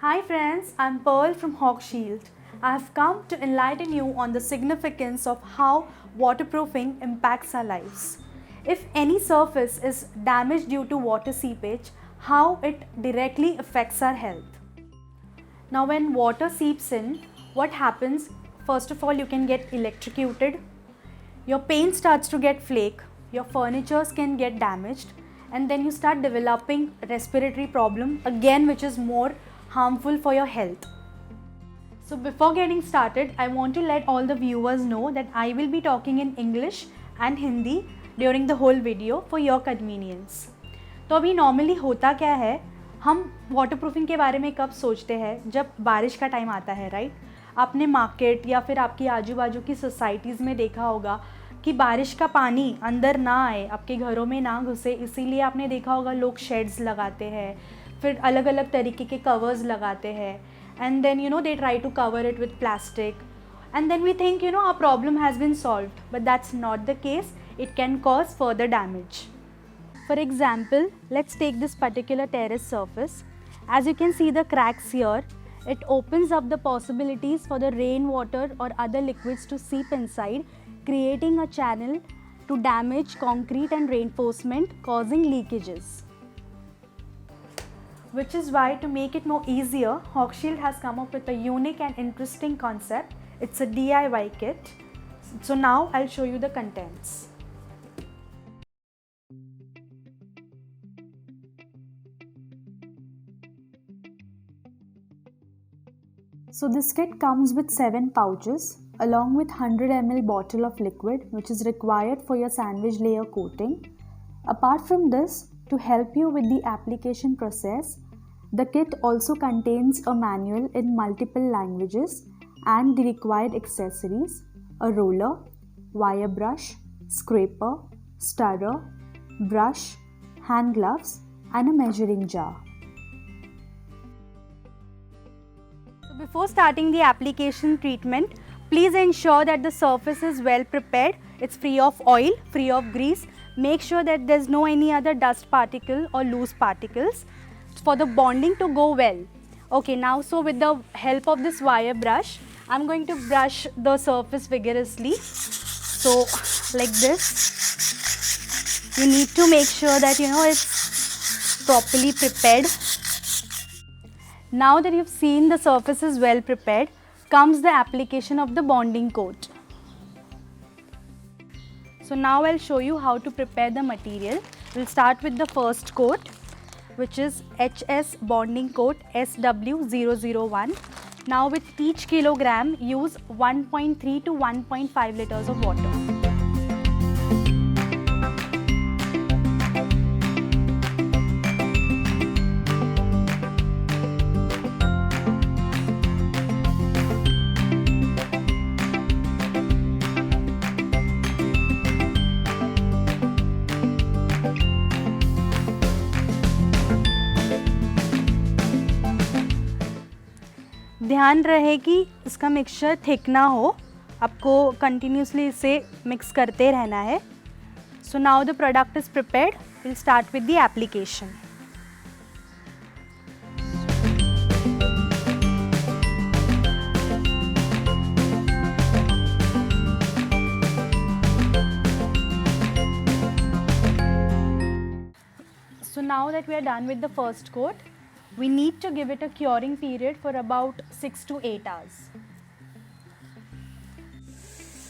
Hi friends, I'm Pearl from Hawk Shield. I have come to enlighten you on the significance of how waterproofing impacts our lives. If any surface is damaged due to water seepage, how it directly affects our health. Now when water seeps in, what happens? First of all, you can get electrocuted, your paint starts to get flake, your furnitures can get damaged, and then you start developing respiratory problem again, which is more harmful for your health. So before getting started, I want to let all the viewers know that I will be talking in English and Hindi during the whole video for your convenience. तो अभी normally होता क्या है, हम waterproofing के बारे में कब सोचते हैं? जब बारिश का टाइम आता है, राइट? आपने मार्केट या फिर आपकी आजू बाजू की सोसाइटीज़ में देखा होगा कि बारिश का पानी अंदर ना आए, आपके घरों में ना घुसे, इसीलिए आपने देखा होगा लोग शेड्स लगाते हैं, फिर अलग अलग तरीके के कवर्स लगाते हैं, and then they try to cover it with plastic, and then we think our problem has been solved, but that's not the case. It can cause further damage. For example, let's take this particular terrace surface. As you can see the cracks here, it opens up the possibilities for the rainwater or other liquids to seep inside, creating a channel to damage concrete and reinforcement, causing leakages. Which is why, to make it more easier, Hawk Shield has come up with a unique and interesting concept. It's a DIY kit. So now I'll show you the contents. So this kit comes with 7 pouches along with 100 ml bottle of liquid which is required for your sandwich layer coating. Apart from this, to help you with the application process, the kit also contains a manual in multiple languages and the required accessories: a roller, wire brush, scraper, stirrer, brush, hand gloves and a measuring jar. So before starting the application treatment, please ensure that the surface is well prepared. It's free of oil, free of grease. Make sure that there's no any other dust particle or loose particles for the bonding to go well. Okay, now so with the help of this wire brush, I'm going to brush the surface vigorously. So like this, you need to make sure that it's properly prepared. Now that you've seen the surface is well prepared, comes the application of the bonding coat. So now I'll show you how to prepare the material. We'll start with the first coat, which is HS bonding coat SW001. Now with each kilogram, use 1.3 to 1.5 liters of water. ध्यान रहे कि इसका mixture thick ना हो, आपको continuously इसे mix करते रहना है. So now the product is prepared. Will start with the application. So now that we are done with the first coat, we need to give it a curing period for about 6 to 8 hours.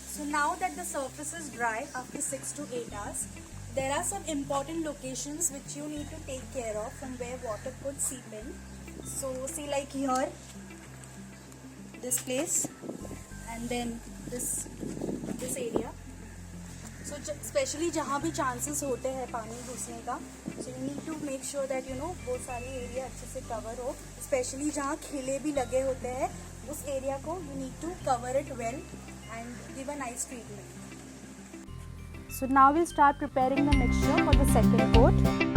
So now that the surface is dry after 6 to 8 hours, there are some important locations which you need to take care of from where water could seep in. So see, like here, this place, and then this area. So especially जहाँ भी chances होते हैं पानी घुसने का, so you need to make sure that वो सारे area अच्छे से कवर हो. स्पेशली जहाँ खिले भी लगे होते हैं, उस एरिया को you need to cover it well and give a nice treatment. So now we'll start preparing the mixture for the second coat.